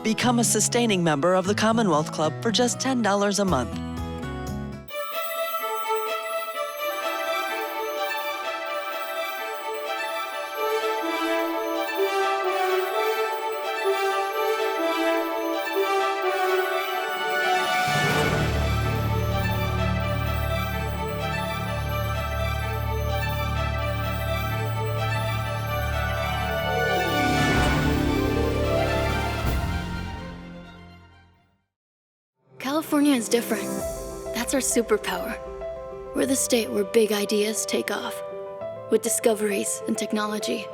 Become a sustaining member of the Commonwealth Club for just $10 a month. California is different. That's our superpower. We're the state where big ideas take off, with discoveries and technology,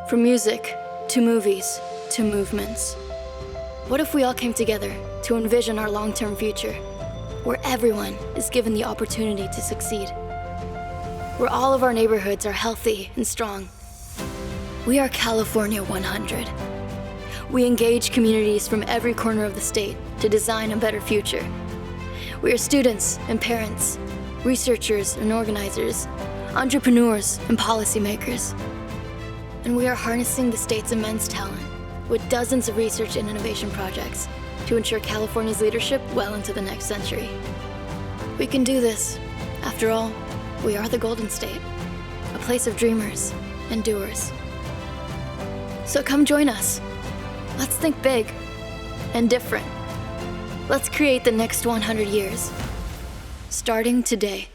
from music to movies to movements. What if we all came together to envision our long-term future, where everyone is given the opportunity to succeed, where all of our neighborhoods are healthy and strong? We are California 100. We engage communities from every corner of the state to design a better future. We are students and parents, researchers and organizers, entrepreneurs and policymakers. And we are harnessing the state's immense talent with dozens of research and innovation projects to ensure California's leadership well into the next century. We can do this. After all, we are the Golden State, a place of dreamers and doers. So come join us. Let's think big and different. Let's create the next 100 years, starting today.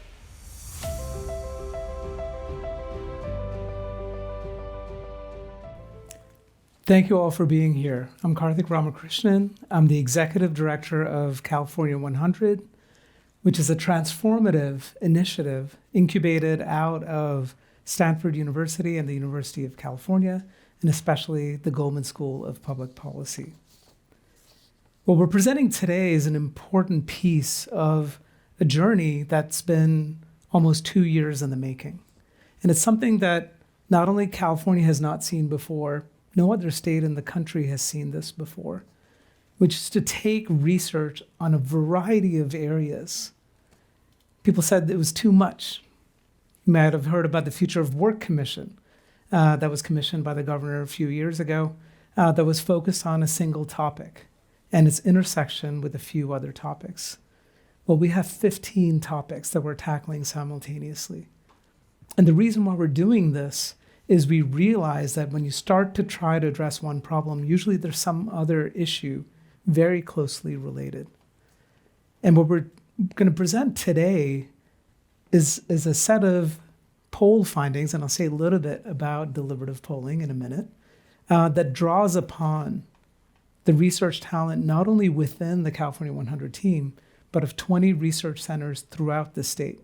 Thank you all for being here. I'm Karthik Ramakrishnan. I'm the Executive Director of California 100, which is a transformative initiative incubated out of Stanford University and the University of California, and especially the Goldman School of Public Policy. What we're presenting today is an important piece of a journey that's been almost 2 years in the making. And it's something that not only California has not seen before, no other state in the country has seen this before, which is to take research on a variety of areas. People said it was too much. You might have heard about the Future of Work Commission that was commissioned by the governor a few years ago that was focused on a single topic and its intersection with a few other topics. Well, we have 15 topics that we're tackling simultaneously. And the reason why we're doing this is we realize that when you start to try to address one problem, usually there's some other issue very closely related. And what we're going to present today is a set of poll findings, and I'll say a little bit about deliberative polling in a minute, that draws upon the research talent not only within the California 100 team, but of 20 research centers throughout the state,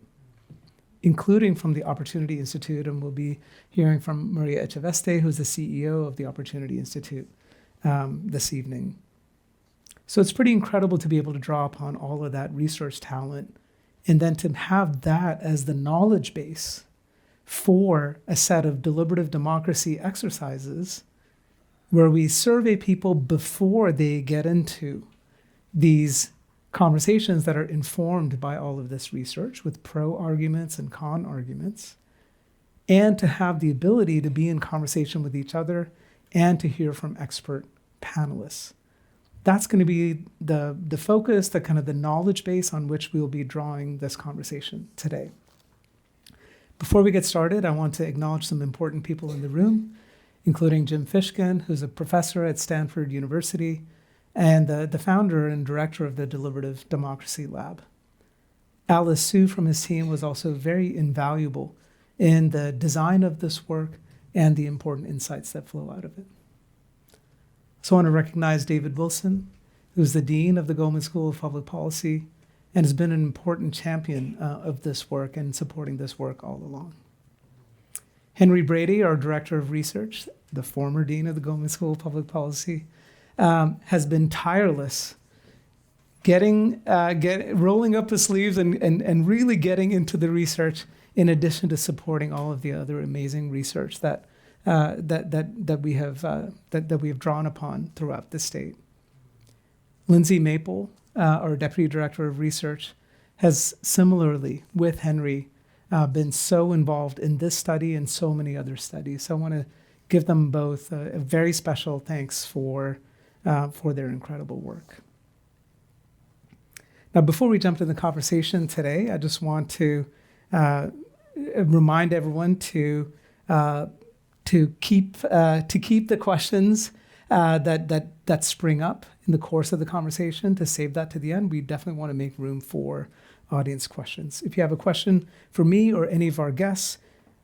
including from the Opportunity Institute, and we'll be hearing from Maria Echeveste, who's the CEO of the Opportunity Institute, this evening. So it's pretty incredible to be able to draw upon all of that research talent and then to have that as the knowledge base for a set of deliberative democracy exercises where we survey people before they get into these conversations that are informed by all of this research with pro arguments and con arguments, and to have the ability to be in conversation with each other and to hear from expert panelists. That's going to be the focus, the kind of the knowledge base on which we will be drawing this conversation today. Before we get started, I want to acknowledge some important people in the room, including Jim Fishkin, who's a professor at Stanford University and the founder and director of the Deliberative Democracy Lab. Alice Su from his team was also very invaluable in the design of this work and the important insights that flow out of it. So I want to recognize David Wilson, who's the Dean of the Goldman School of Public Policy and has been an important champion of this work and supporting this work all along. Henry Brady, our Director of Research, the former Dean of the Goldman School of Public Policy, has been tireless, rolling up his sleeves and really getting into the research, in addition to supporting all of the other amazing research that we have drawn upon throughout the state. Lindsay Maple, our Deputy Director of Research, has similarly, with Henry, been so involved in this study and so many other studies. So I want to give them both a very special thanks for for their incredible work. Now, before we jump into the conversation today, I just want to remind everyone to keep the questions that spring up in the course of the conversation, to save that to the end. We definitely want to make room for audience questions. If you have a question for me or any of our guests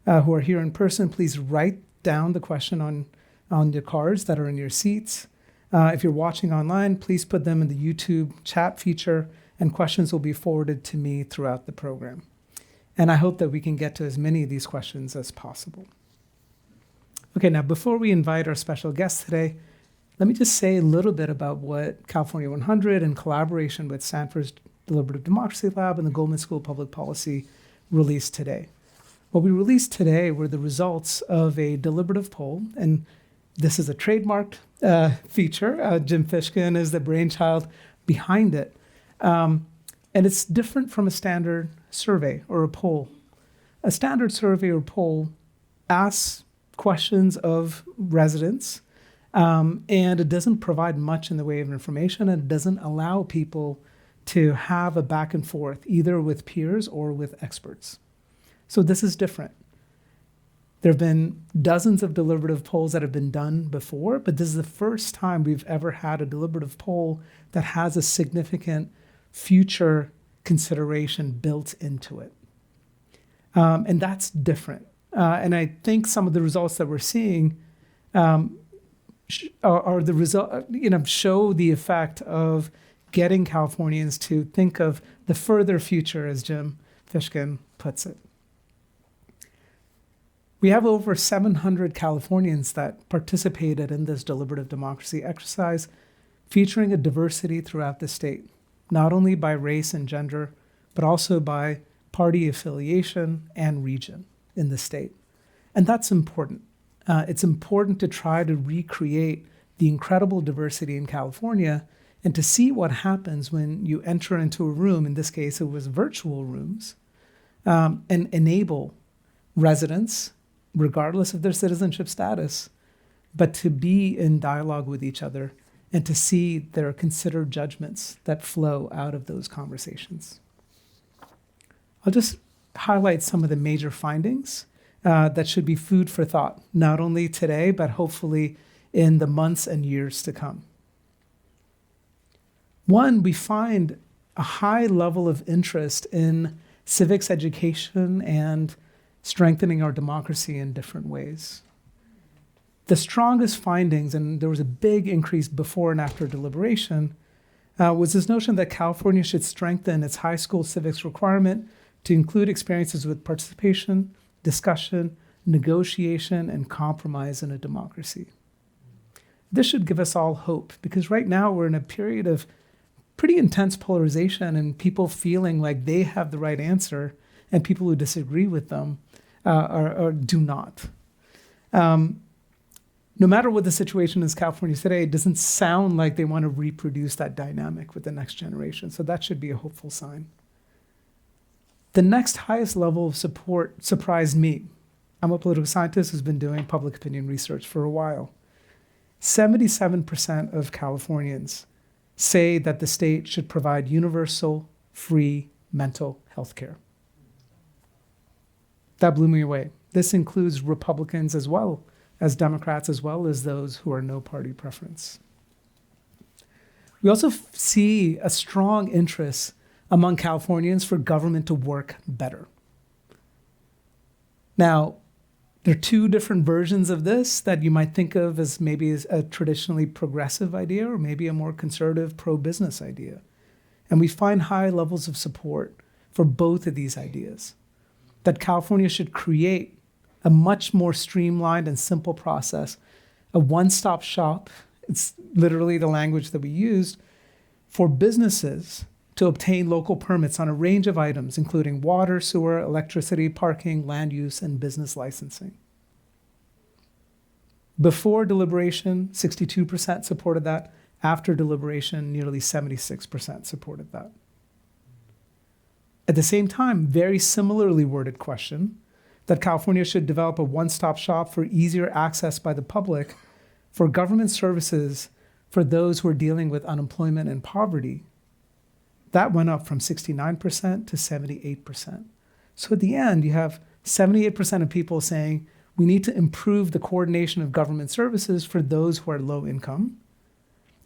who are here in person, please write down the question on the cards that are in your seats. If you're watching online, please put them in the YouTube chat feature, and questions will be forwarded to me throughout the program. And I hope that we can get to as many of these questions as possible. Okay, now before we invite our special guest today, let me just say a little bit about what California 100 in collaboration with Stanford's Deliberative Democracy Lab and the Goldman School of Public Policy released today. What we released today were the results of a deliberative poll, and this is a trademarked feature. Jim Fishkin is the brainchild behind it. And it's different from a standard survey or a poll. A standard survey or poll asks questions of residents, and it doesn't provide much in the way of information, and it doesn't allow people to have a back and forth, either with peers or with experts. So this is different. There have been dozens of deliberative polls that have been done before, but this is the first time we've ever had a deliberative poll that has a significant future consideration built into it. And that's different. And I think some of the results that we're seeing are the result, show the effect of getting Californians to think of the further future, as Jim Fishkin puts it. We have over 700 Californians that participated in this deliberative democracy exercise, featuring a diversity throughout the state, not only by race and gender, but also by party affiliation and region in the state. And that's important. It's important to try to recreate the incredible diversity in California and to see what happens when you enter into a room, in this case it was virtual rooms, and enable residents, regardless of their citizenship status, but to be in dialogue with each other and to see their considered judgments that flow out of those conversations. I'll just highlight some of the major findings that should be food for thought, not only today, but hopefully in the months and years to come. One, we find a high level of interest in civics education and strengthening our democracy in different ways. The strongest findings, and there was a big increase before and after deliberation, was this notion that California should strengthen its high school civics requirement to include experiences with participation, discussion, negotiation, and compromise in a democracy. This should give us all hope, because right now we're in a period of pretty intense polarization and people feeling like they have the right answer and people who disagree with them or do not. No matter what the situation is in California today, it doesn't sound like they want to reproduce that dynamic with the next generation. So that should be a hopeful sign. The next highest level of support surprised me. I'm a political scientist who's been doing public opinion research for a while. 77% of Californians say that the state should provide universal, free mental health care. That blew me away. This includes Republicans as well as Democrats, as well as those who are no party preference. We also see a strong interest among Californians for government to work better. Now, there are two different versions of this that you might think of as maybe as a traditionally progressive idea or maybe a more conservative pro-business idea. And we find high levels of support for both of these ideas, that California should create a much more streamlined and simple process, a one-stop shop, it's literally the language that we used, for businesses to obtain local permits on a range of items, including water, sewer, electricity, parking, land use, and business licensing. Before deliberation, 62% supported that. After deliberation, nearly 76% supported that. At the same time, very similarly worded question, that California should develop a one-stop shop for easier access by the public for government services for those who are dealing with unemployment and poverty, that went up from 69% to 78%. So at the end, you have 78% of people saying we need to improve the coordination of government services for those who are low income,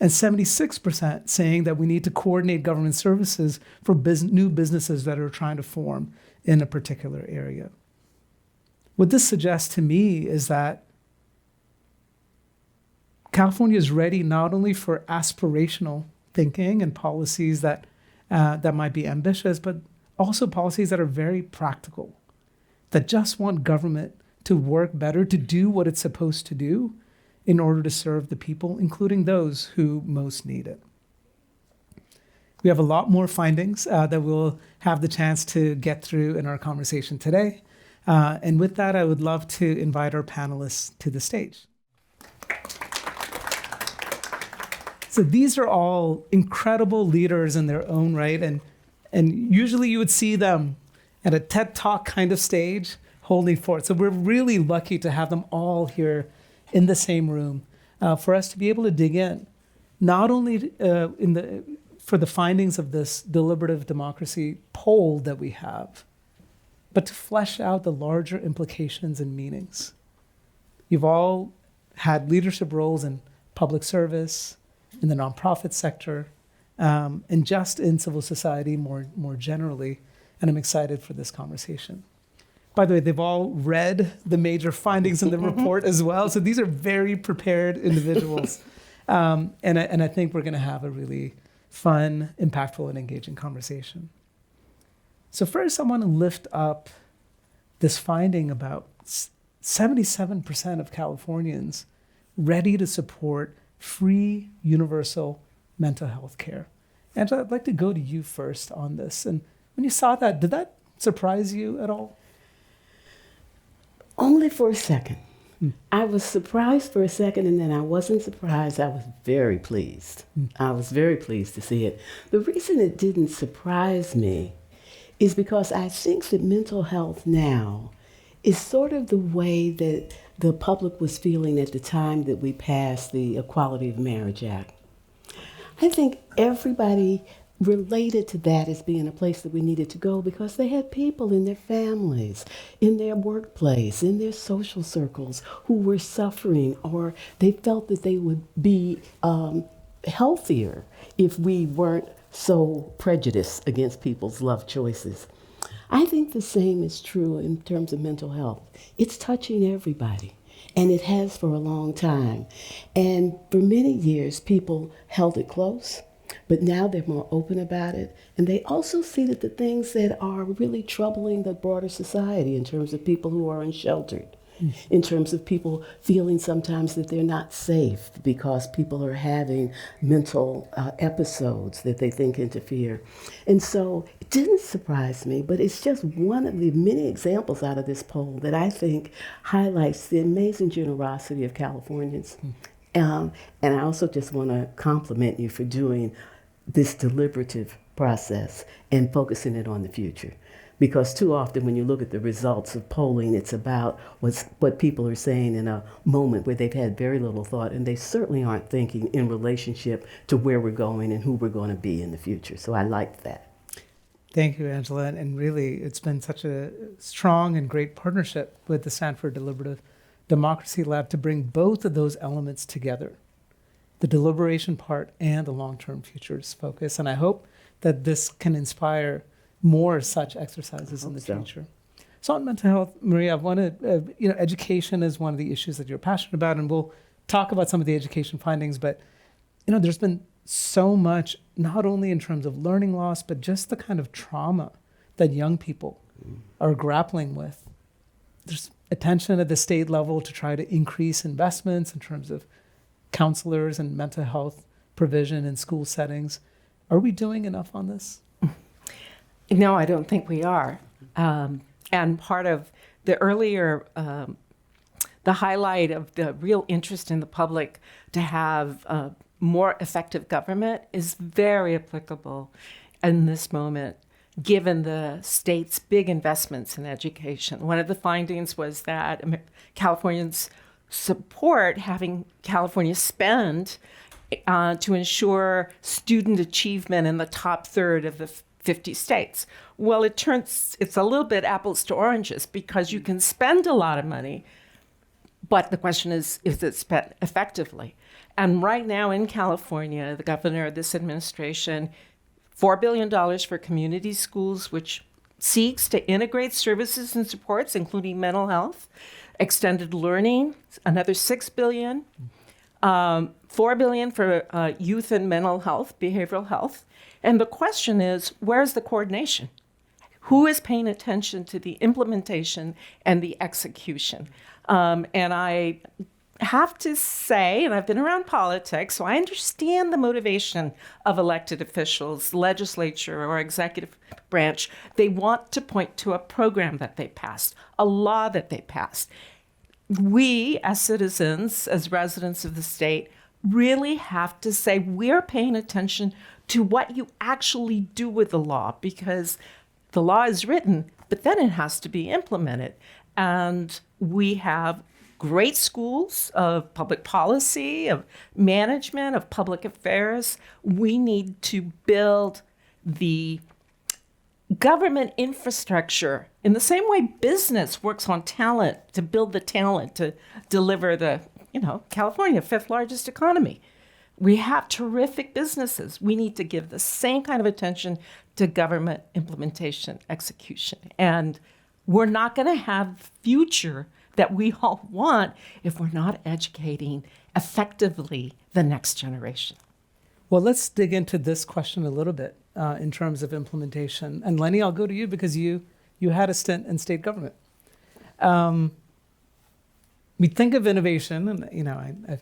and 76% saying that we need to coordinate government services for new businesses that are trying to form in a particular area. What this suggests to me is that California is ready not only for aspirational thinking and policies that might be ambitious, but also policies that are very practical, that just want government to work better, to do what it's supposed to do in order to serve the people, including those who most need it. We have a lot more findings that we'll have the chance to get through in our conversation today. And with that, I would love to invite our panelists to the stage. So these are all incredible leaders in their own right. And usually you would see them at a TED Talk kind of stage holding forth. So we're really lucky to have them all here in the same room for us to be able to dig in, not only for the findings of this deliberative democracy poll that we have, but to flesh out the larger implications and meanings. You've all had leadership roles in public service, in the nonprofit sector, and just in civil society more generally, and I'm excited for this conversation. By the way, they've all read the major findings in the report as well, so these are very prepared individuals. And I think we're gonna have a really fun, impactful, and engaging conversation. So first, I wanna lift up this finding about 77% of Californians ready to support free, universal mental health care. Angela, I'd like to go to you first on this. And when you saw that, did that surprise you at all? Only for a second. I was surprised for a second, and then I wasn't surprised. I was very pleased. I was very pleased to see it. The reason it didn't surprise me is because I think that mental health now is sort of the way that the public was feeling at the time that we passed the Equality of Marriage Act. I think everybody related to that as being a place that we needed to go because they had people in their families, in their workplace, in their social circles who were suffering, or they felt that they would be healthier if we weren't so prejudiced against people's love choices. I think the same is true in terms of mental health. It's touching everybody, and it has for a long time. And for many years, people held it close, but now they're more open about it. And they also see that the things that are really troubling the broader society in terms of people who are unsheltered, in terms of people feeling sometimes that they're not safe because people are having mental episodes that they think interfere. And so it didn't surprise me, but it's just one of the many examples out of this poll that I think highlights the amazing generosity of Californians. And I also just want to compliment you for doing this deliberative process and focusing it on the future. Because too often when you look at the results of polling, it's about what people are saying in a moment where they've had very little thought, and they certainly aren't thinking in relationship to where we're going and who we're going to be in the future. So I liked that. Thank you, Angela. And really, it's been such a strong and great partnership with the Stanford Deliberative Democracy Lab to bring both of those elements together, the deliberation part and the long-term futures focus. And I hope that this can inspire more such exercises in the future. So on mental health, Maria, I wanted, education is one of the issues that you're passionate about, and we'll talk about some of the education findings, but, there's been so much, not only in terms of learning loss, but just the kind of trauma that young people are grappling with. There's attention at the state level to try to increase investments in terms of counselors and mental health provision in school settings. Are we doing enough on this? No, I don't think we are. And part of the earlier, the highlight of the real interest in the public to have more effective government is very applicable in this moment, given the state's big investments in education. One of the findings was that Californians support having California spend to ensure student achievement in the top third of the 50 states. Well, it's a little bit apples to oranges because you can spend a lot of money, but the question is it spent effectively? And right now in California, the governor of this administration, $4 billion for community schools, which seeks to integrate services and supports, including mental health, extended learning, another $6 billion, $4 billion for youth and mental health, behavioral health. And the question is, where's the coordination? Who is paying attention to the implementation and the execution? And I have to say, and I've been around politics, so I understand the motivation of elected officials, legislature or executive branch. They want to point to a program that they passed, a law that they passed. We, as citizens, as residents of the state, really have to say we're paying attention to what you actually do with the law, because the law is written, but then it has to be implemented. And we have great schools of public policy, of management, of public affairs. We need to build the government infrastructure in the same way business works on talent to build the talent to deliver the, California, fifth largest economy. We have terrific businesses. We need to give the same kind of attention to government implementation, execution. And we're not going to have the future that we all want if we're not educating effectively the next generation. Well, let's dig into this question a little bit in terms of implementation. And Lenny, I'll go to you because you had a stint in state government. We think of innovation, and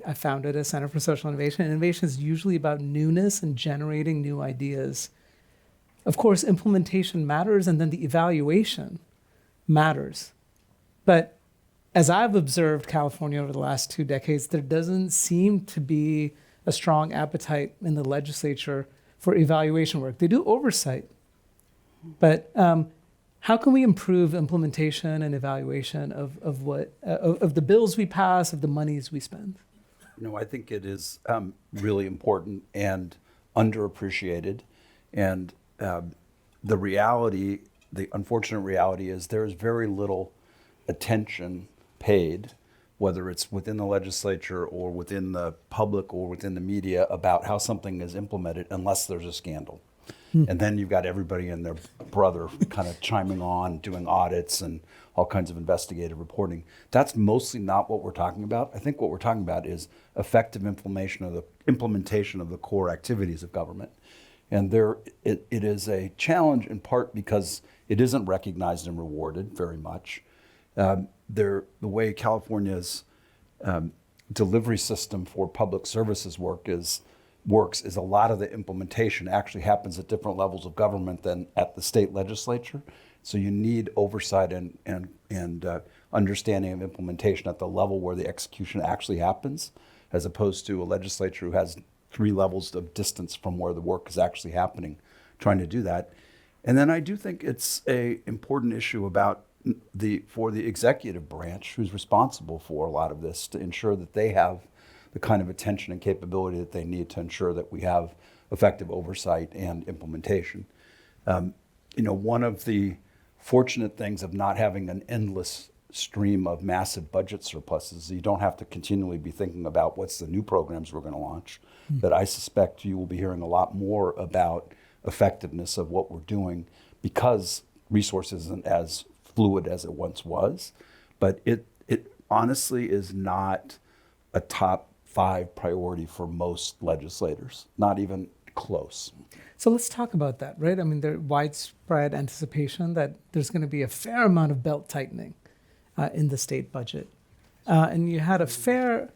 I founded a Center for Social Innovation. Innovation is usually about newness and generating new ideas. Of course, implementation matters, and then the evaluation matters. But as I've observed California over the last 2 decades, there doesn't seem to be a strong appetite in the legislature for evaluation work. They do oversight, but how can we improve implementation and evaluation of the bills we pass, of the monies we spend? I think it is really important and underappreciated. And the unfortunate reality is there's very little attention paid, whether it's within the legislature or within the public or within the media, about how something is implemented unless there's a scandal. And then you've got everybody and their brother kind of chiming on, doing audits and all kinds of investigative reporting. That's mostly not what we're talking about. I think what we're talking about is effective implementation of the core activities of government. And it is a challenge in part because it isn't recognized and rewarded very much. The way California's delivery system for public services works is a lot of the implementation actually happens at different levels of government than at the state legislature. So you need oversight and understanding of implementation at the level where the execution actually happens, as opposed to a legislature who has 3 levels of distance from where the work is actually happening, trying to do that. And then I do think it's an important issue for the executive branch, who's responsible for a lot of this, to ensure that they have the kind of attention and capability that they need to ensure that we have effective oversight and implementation. One of the fortunate things of not having an endless stream of massive budget surpluses, you don't have to continually be thinking about what's the new programs we're going to launch. That I suspect you will be hearing a lot more about effectiveness of what we're doing, because resources isn't as fluid as it once was. But it honestly is not a top 5 priority for most legislators, not even close. So let's talk about that, right? I mean, there's widespread anticipation that there's going to be a fair amount of belt tightening in the state budget. And you had a fair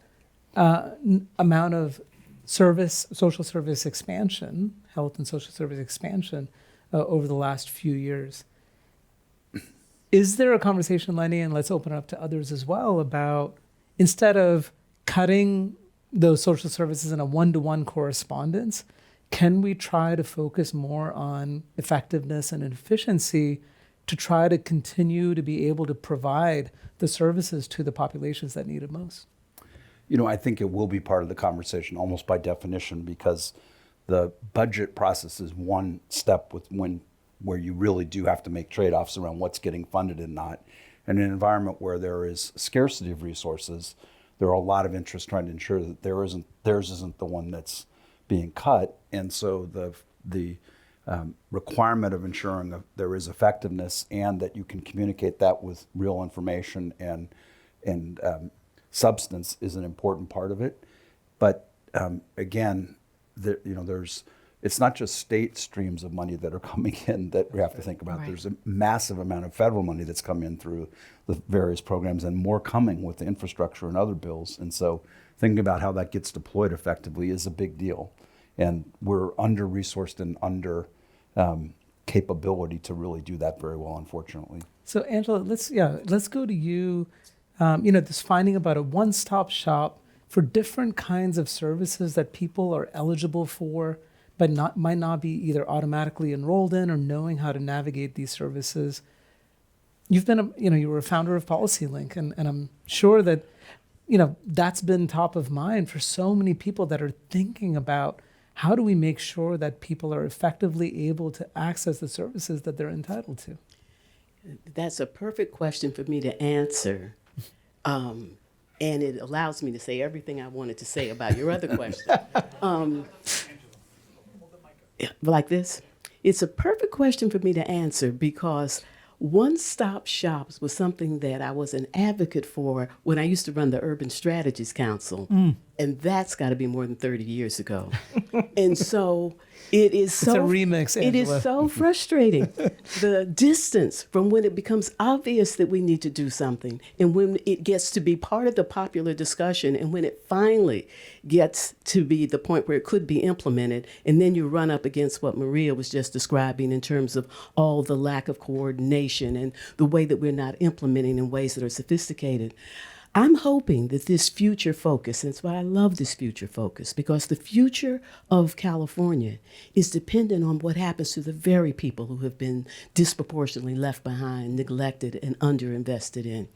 amount of social service expansion, health and social service expansion over the last few years. Is there a conversation, Lenny, and let's open it up to others as well, about instead of cutting those social services in a one-to-one correspondence, can we try to focus more on effectiveness and efficiency to try to continue to be able to provide the services to the populations that need it most? I think it will be part of the conversation almost by definition, because the budget process is one step where you really do have to make trade-offs around what's getting funded and not. And in an environment where there is scarcity of resources, there are a lot of interests trying to ensure that theirs isn't the one that's being cut. And so the requirement of ensuring that there is effectiveness and that you can communicate that with real information and substance is an important part of it. But again, it's not just state streams of money that are coming in that we have to think about. Right. There's a massive amount of federal money that's come in through the various programs, and more coming with the infrastructure and other bills. And so thinking about how that gets deployed effectively is a big deal. And we're under-resourced and under capability to really do that very well, unfortunately. So Angela, let's go to you. This finding about a one-stop shop for different kinds of services that people are eligible for, but might not be either automatically enrolled in or knowing how to navigate these services. You've been, you were a founder of PolicyLink, and I'm sure that, that's been top of mind for so many people that are thinking about how do we make sure that people are effectively able to access the services that they're entitled to? That's a perfect question for me to answer. And it allows me to say everything I wanted to say about your other question. Like this? It's a perfect question for me to answer because one-stop shops was something that I was an advocate for when I used to run the Urban Strategies Council. And that's got to be more than 30 years ago. And so it is It's a remix, Angela. It is so frustrating. The distance from when it becomes obvious that we need to do something and when it gets to be part of the popular discussion and when it finally gets to be the point where it could be implemented, and then you run up against what Maria was just describing in terms of all the lack of coordination and the way that we're not implementing in ways that are sophisticated. I'm hoping that this future focus, and that's why I love this future focus, because the future of California is dependent on what happens to the very people who have been disproportionately left behind, neglected, and underinvested in.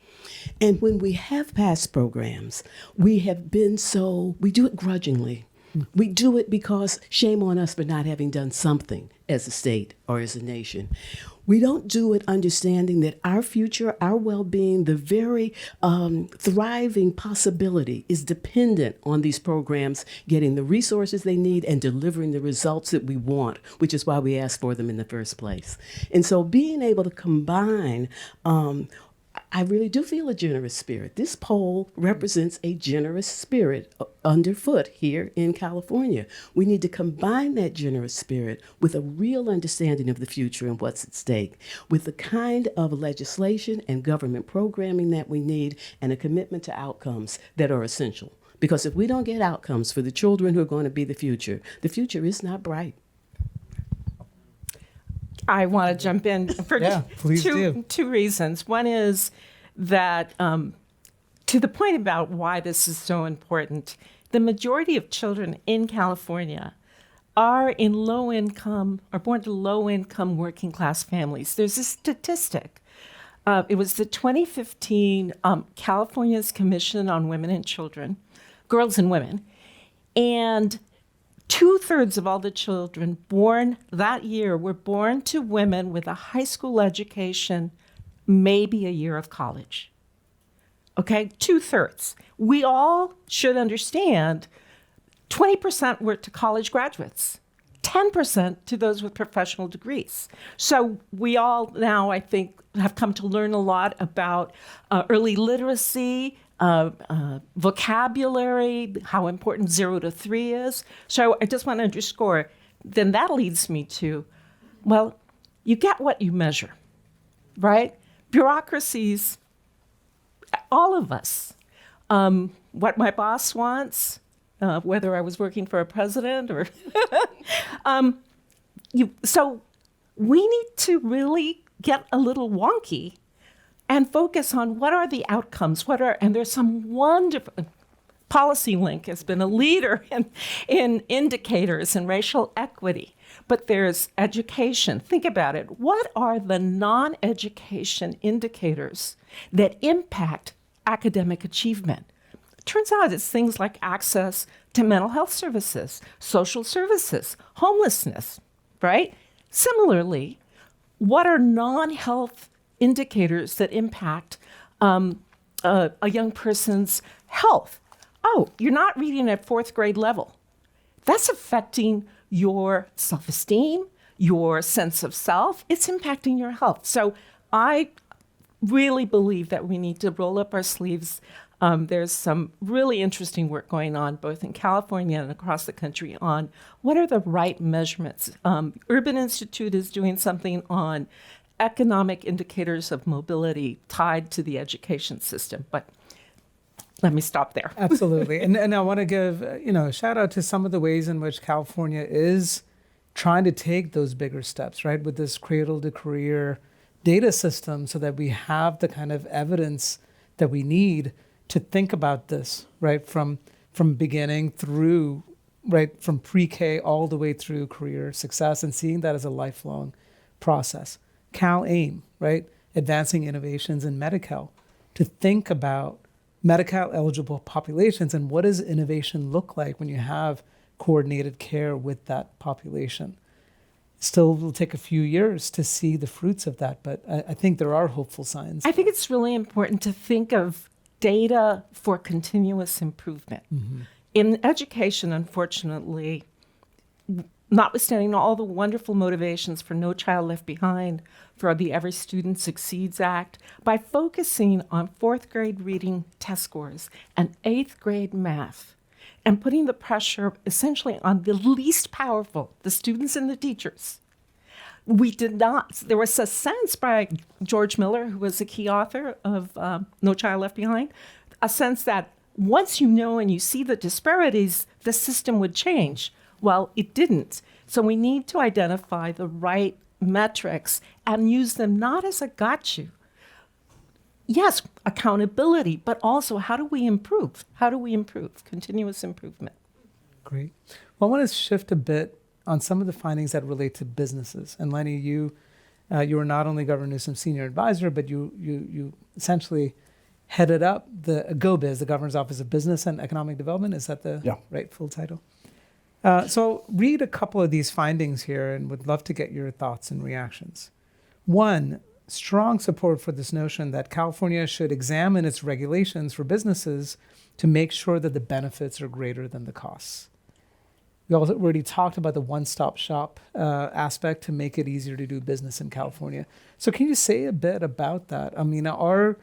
And when we have past programs, we do it grudgingly. We do it because shame on us for not having done something as a state or as a nation. We don't do it understanding that our future, our well-being, the very thriving possibility is dependent on these programs getting the resources they need and delivering the results that we want, which is why we asked for them in the first place. And so being able to combine I really do feel a generous spirit. This poll represents a generous spirit underfoot here in California. We need to combine that generous spirit with a real understanding of the future and what's at stake, with the kind of legislation and government programming that we need, and a commitment to outcomes that are essential. Because if we don't get outcomes for the children who are going to be the future is not bright. I want to jump in for please do. two reasons. One is that to the point about why this is so important, the majority of children in California are in low-income or born to low-income working class families. There's a statistic. It was the 2015 California's Commission on Women and Children, Girls and Women, and 2/3 of all the children born that year were born to women with a high school education, maybe a year of college. Okay, 2/3. We all should understand 20% were to college graduates, 10% to those with professional degrees. So we all now, I think, have come to learn a lot about early literacy, vocabulary, how important 0 to 3 is. So I just want to underscore, then that leads me to, well, you get what you measure, right? Bureaucracies, all of us, what my boss wants, whether I was working for a president or, so we need to really get a little wonky and focus on what are the outcomes, and there's some wonderful, PolicyLink has been a leader in indicators and racial equity, but there's education. Think about it. What are the non-education indicators that impact academic achievement? Turns out it's things like access to mental health services, social services, homelessness, right? Similarly, what are non-health indicators that impact a young person's health? Oh, you're not reading at fourth grade level. That's affecting your self-esteem, your sense of self. It's impacting your health. So I really believe that we need to roll up our sleeves. There's some really interesting work going on both in California and across the country on what are the right measurements. Urban Institute is doing something on economic indicators of mobility tied to the education system. But let me stop there. Absolutely. And I want to give, a shout out to some of the ways in which California is trying to take those bigger steps, right? With this cradle to career data system so that we have the kind of evidence that we need to think about this, right? From beginning through, right? From pre-K all the way through career success and seeing that as a lifelong process. CalAIM, right? Advancing innovations in Medi-Cal to think about Medi-Cal eligible populations and what does innovation look like when you have coordinated care with that population. Still will take a few years to see the fruits of that, but I think there are hopeful signs. I think it's really important to think of data for continuous improvement. In education, unfortunately, notwithstanding all the wonderful motivations for No Child Left Behind, for the Every Student Succeeds Act, by focusing on fourth grade reading test scores and eighth grade math, and putting the pressure essentially on the least powerful, the students and the teachers. There was a sense by George Miller, who was a key author of No Child Left Behind, a sense that once you know and you see the disparities, the system would change. Well, it didn't. So we need to identify the right metrics and use them not as a gotcha. Yes, accountability, but also how do we improve? How do we improve? Continuous improvement. Great. Well, I want to shift a bit on some of the findings that relate to businesses. And Lenny, you were not only Governor Newsom's senior advisor, but you essentially headed up the GoBiz, the Governor's Office of Business and Economic Development. Is that the right full title? So read a couple of these findings here and would love to get your thoughts and reactions. One, strong support for this notion that California should examine its regulations for businesses to make sure that the benefits are greater than the costs. We also already talked about the one-stop shop aspect to make it easier to do business in California. So can you say a bit about that? I mean, are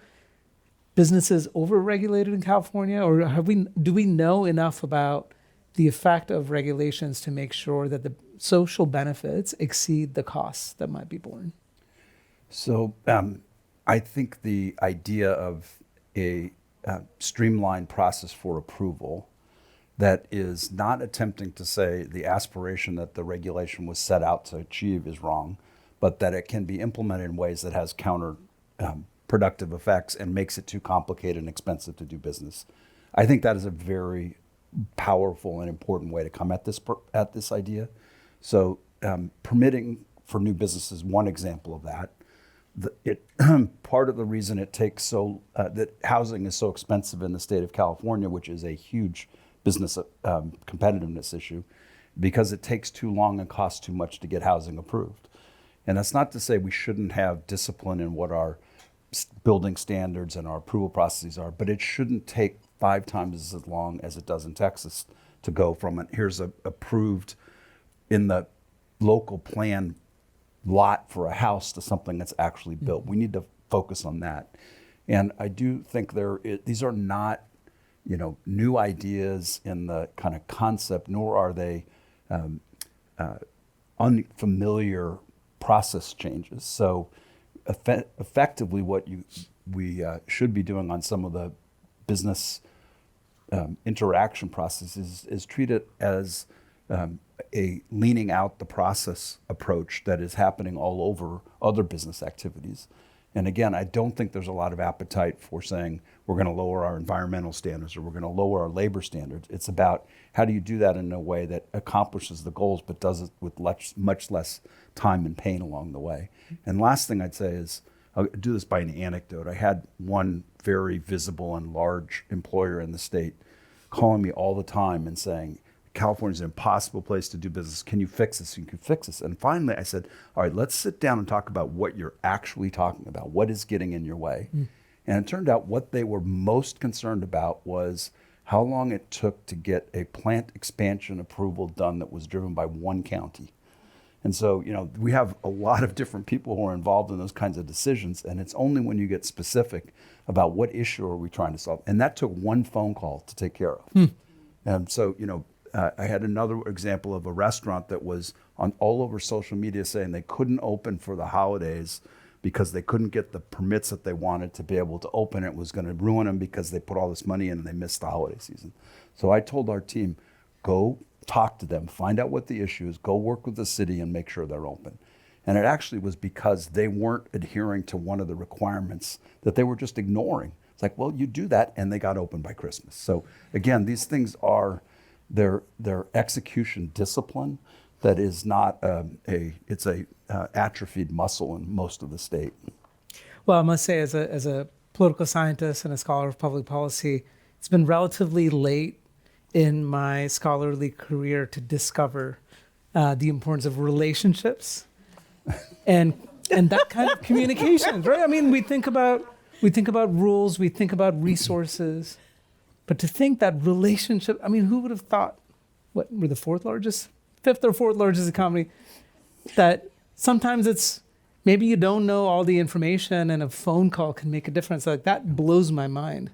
businesses over-regulated in California, or do we know enough about the effect of regulations to make sure that the social benefits exceed the costs that might be borne? So I think the idea of a streamlined process for approval that is not attempting to say the aspiration that the regulation was set out to achieve is wrong, but that it can be implemented in ways that has counterproductive effects and makes it too complicated and expensive to do business. I think that is a very powerful and important way to come at this idea. So permitting for new businesses, one example of that. Part of the reason it takes that housing is so expensive in the state of California, which is a huge business competitiveness issue, because it takes too long and costs too much to get housing approved. And that's not to say we shouldn't have discipline in what our building standards and our approval processes are, but it shouldn't take 5 times as long as it does in Texas to go from here's approved in the local plan lot for a house to something that's actually built. We need to focus on that. And I do think these are not, new ideas in the kind of concept, nor are they unfamiliar process changes. So effectively what we should be doing on some of the business interaction processes is treat it as a leaning out the process approach that is happening all over other business activities. And again, I don't think there's a lot of appetite for saying we're going to lower our environmental standards or we're going to lower our labor standards. It's about how do you do that in a way that accomplishes the goals but does it with much less time and pain along the way. And last thing I'd say is I'll do this by an anecdote. I had one very visible and large employer in the state calling me all the time and saying, California's an impossible place to do business. Can you fix this? You can fix this. And finally I said, all right, let's sit down and talk about what you're actually talking about. What is getting in your way? And it turned out what they were most concerned about was how long it took to get a plant expansion approval done that was driven by one county. And so, you know, we have a lot of different people who are involved in those kinds of decisions, and it's only when you get specific about what issue are we trying to solve. And that took one phone call to take care of. And so, you know, I had another example of a restaurant that was on all over social media saying they couldn't open for the holidays because they couldn't get the permits that they wanted to be able to open. It was going to ruin them because they put all this money in and they missed the holiday season. So I told our team, go talk to them, find out what the issue is, go work with the city and make sure they're open. And it actually was because they weren't adhering to one of the requirements that they were just ignoring. It's like, well, you do that, and they got open by Christmas. So again, these things are their execution discipline that is not it's a atrophied muscle in most of the state. Well, I must say, as a political scientist and a scholar of public policy, it's been relatively late in my scholarly career to discover the importance of relationships and that kind of communication, right? I mean, we think about rules, we think about resources, but to think that relationship, I mean, who would have thought, what, we're the fifth or fourth largest economy, that sometimes it's, maybe you don't know all the information and a phone call can make a difference. Like, that blows my mind.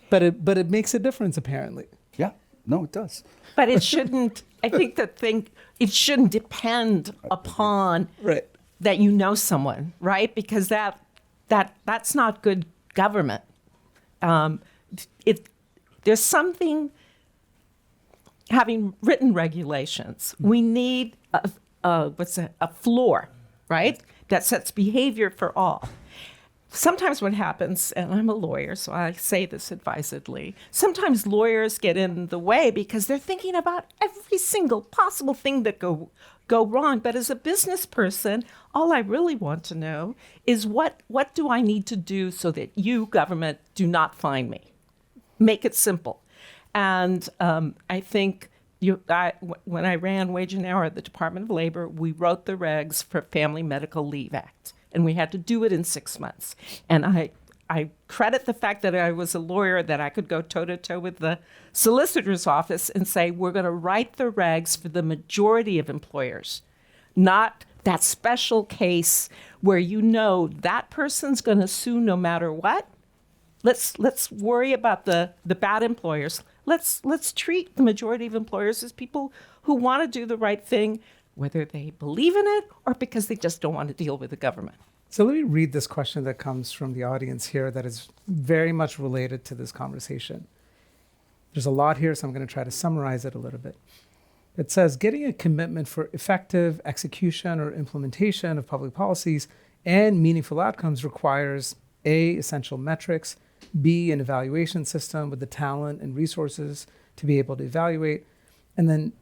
But it makes a difference, apparently. Yeah, no, it does. But it shouldn't, I think it shouldn't depend upon Right. that you know someone, right? Because that's not good government. There's something, having written regulations, we need a floor, right? That sets behavior for all. Sometimes what happens, and I'm a lawyer, so I say this advisedly, sometimes lawyers get in the way because they're thinking about every single possible thing that go wrong. But as a business person, all I really want to know is what do I need to do so that you, government, do not fine me? Make it simple. And I think when I ran Wage and Hour at the Department of Labor, we wrote the regs for Family Medical Leave Act. And we had to do it in 6 months. And I credit the fact that I was a lawyer, that I could go toe-to-toe with the solicitor's office and say, we're going to write the regs for the majority of employers, not that special case where you know that person's going to sue no matter what. Let's worry about the bad employers. Let's treat the majority of employers as people who want to do the right thing, whether they believe in it or because they just don't want to deal with the government. So let me read this question that comes from the audience here that is very much related to this conversation. There's a lot here, so I'm going to try to summarize it a little bit. It says, getting a commitment for effective execution or implementation of public policies and meaningful outcomes requires A, essential metrics, B, an evaluation system with the talent and resources to be able to evaluate, and then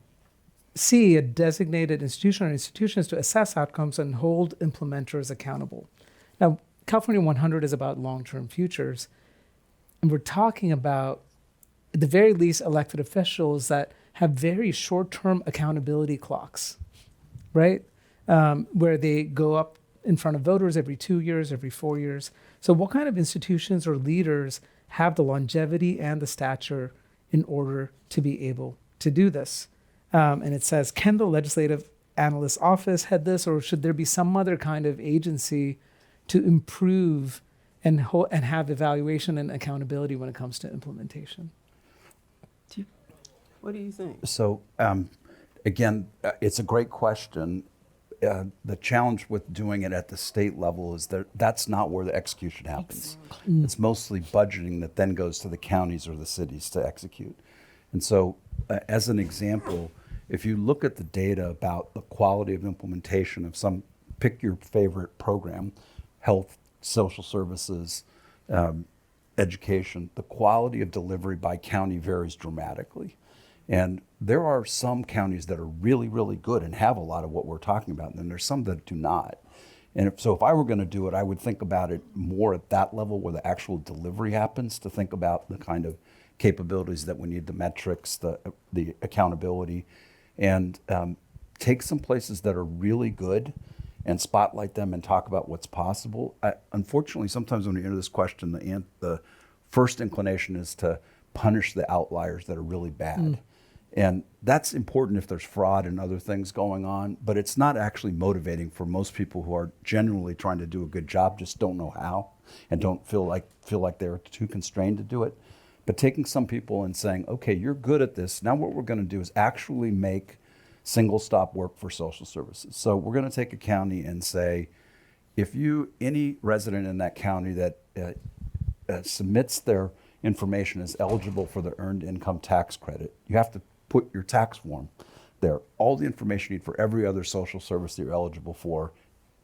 C, a designated institution or institutions to assess outcomes and hold implementers accountable. Now, California 100 is about long-term futures, and we're talking about, at the very least, elected officials that have very short-term accountability clocks, right? Where they go up in front of voters every 2 years, every 4 years. So what kind of institutions or leaders have the longevity and the stature in order to be able to do this? And it says, can the legislative analyst office head this, or should there be some other kind of agency to improve and have evaluation and accountability when it comes to implementation? What do you think? So again, it's a great question. The challenge with doing it at the state level is that that's not where the execution happens. It's mostly budgeting that then goes to the counties or the cities to execute. And so as an example, if you look at the data about the quality of implementation of pick your favorite program, health, social services, education, the quality of delivery by county varies dramatically. And there are some counties that are really, really good and have a lot of what we're talking about, and then there's some that do not. And if I were going to do it, I would think about it more at that level where the actual delivery happens, to think about the kind of capabilities that we need, the metrics, the accountability, and take some places that are really good and spotlight them and talk about what's possible. Unfortunately, sometimes when you enter this question, the first inclination is to punish the outliers that are really bad. And that's important if there's fraud and other things going on, but it's not actually motivating for most people who are genuinely trying to do a good job, just don't know how and don't feel like they're too constrained to do it. But taking some people and saying, okay, you're good at this. Now what we're going to do is actually make single stop work for social services. So we're going to take a county and say, if any resident in that county that submits their information as eligible for the earned income tax credit, you have to put your tax form there. All the information you need for every other social service that you're eligible for,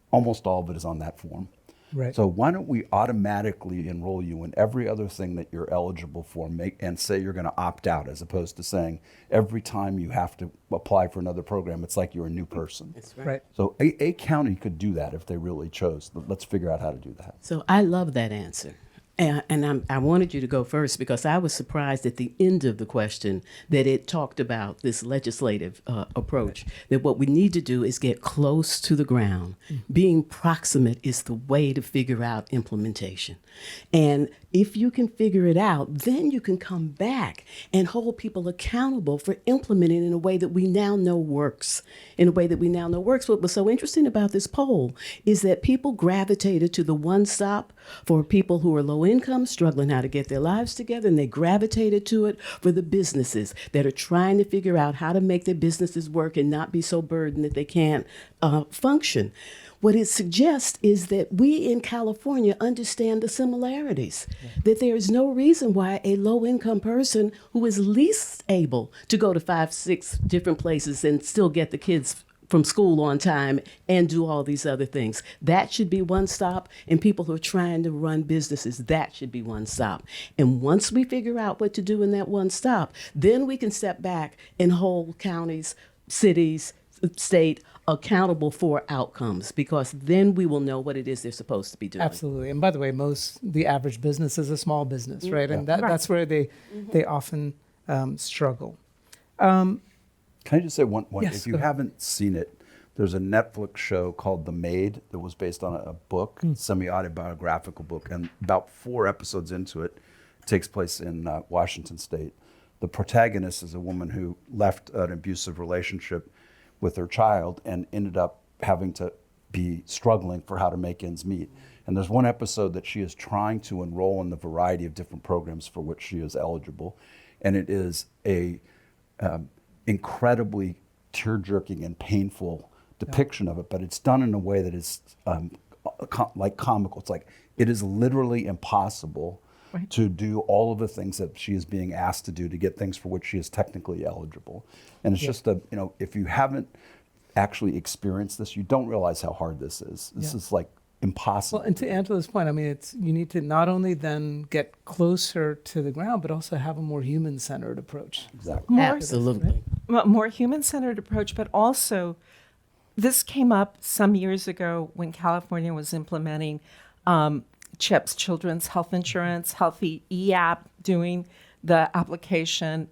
almost all of it is on that form. Right. So why don't we automatically enroll you in every other thing that you're eligible for, and say you're going to opt out, as opposed to saying every time you have to apply for another program, it's like you're a new person. That's Right. So a county could do that if they really chose. Let's figure out how to do that. So I love that answer. And I wanted you to go first because I was surprised at the end of the question that it talked about this legislative approach, that what we need to do is get close to the ground. Being proximate is the way to figure out implementation. And if you can figure it out, then you can come back and hold people accountable for implementing in a way that we now know works. What was so interesting about this poll is that people gravitated to the one stop for people who are low income, struggling how to get their lives together, and they gravitated to it for the businesses that are trying to figure out how to make their businesses work and not be so burdened that they can't function. What it suggests is that we in California understand the similarities, that there is no reason why a low-income person who is least able to go to 5-6 different places and still get the kids from school on time and do all these other things. That should be one stop. And people who are trying to run businesses, that should be one stop. And once we figure out what to do in that one stop, then we can step back and hold counties, cities, state accountable for outcomes, because then we will know what it is they're supposed to be doing. Absolutely. And by the way, the average business is a small business, right? And that's where they often struggle. Can I just say one? Yes, If you go ahead. haven't seen it, there's a Netflix show called The Maid that was based on a book, semi-autobiographical book, and about 4 episodes into it, takes place in Washington State. The protagonist is a woman who left an abusive relationship with her child and ended up having to be struggling for how to make ends meet. And there's one episode that she is trying to enroll in the variety of different programs for which she is eligible, and it is a incredibly tear-jerking and painful depiction of it, but it's done in a way that is like comical. It's like it is literally impossible to do all of the things that she is being asked to do to get things for which she is technically eligible. And it's just if you haven't actually experienced this, you don't realize how hard this is. This is like impossible. Well, and to Angela's point, I mean, you need to not only then get closer to the ground, but also have a more human-centered approach. Exactly. Absolutely. More human-centered approach, but also this came up some years ago when California was implementing CHIPS, Children's Health Insurance, Healthy e-app, doing the application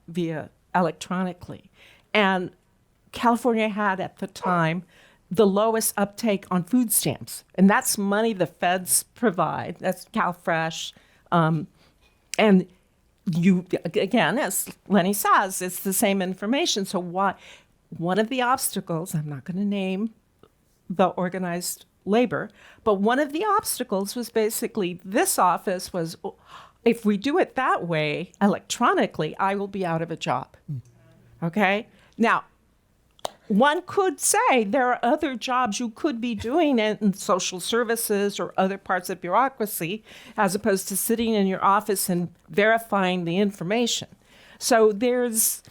via electronically. And California had at the time the lowest uptake on food stamps. And that's money the feds provide. That's CalFresh. And you, again, as Lenny says, it's the same information. So one of the obstacles, I'm not going to name the organized labor, but one of the obstacles was basically this office was, if we do it that way electronically, I will be out of a job. Okay? Now, one could say there are other jobs you could be doing in social services or other parts of bureaucracy, as opposed to sitting in your office and verifying the information. So there's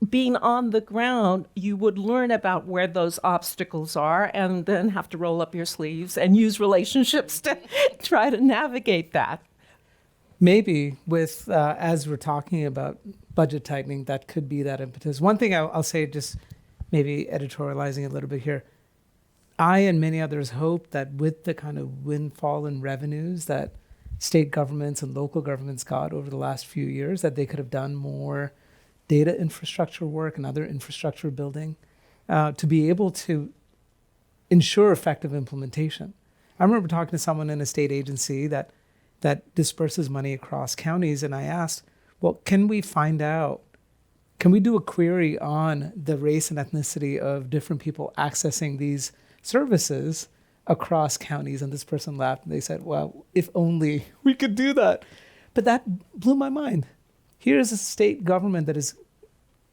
being on the ground, you would learn about where those obstacles are and then have to roll up your sleeves and use relationships to try to navigate that. Maybe with, as we're talking about budget tightening, that could be that impetus. One thing I'll say, just maybe editorializing a little bit here, I and many others hope that with the kind of windfall in revenues that state governments and local governments got over the last few years, that they could have done more data infrastructure work and other infrastructure building to be able to ensure effective implementation. I remember talking to someone in a state agency that disperses money across counties, and I asked, well, can we do a query on the race and ethnicity of different people accessing these services across counties? And this person laughed and they said, well, if only we could do that. But that blew my mind. Here's a state government that is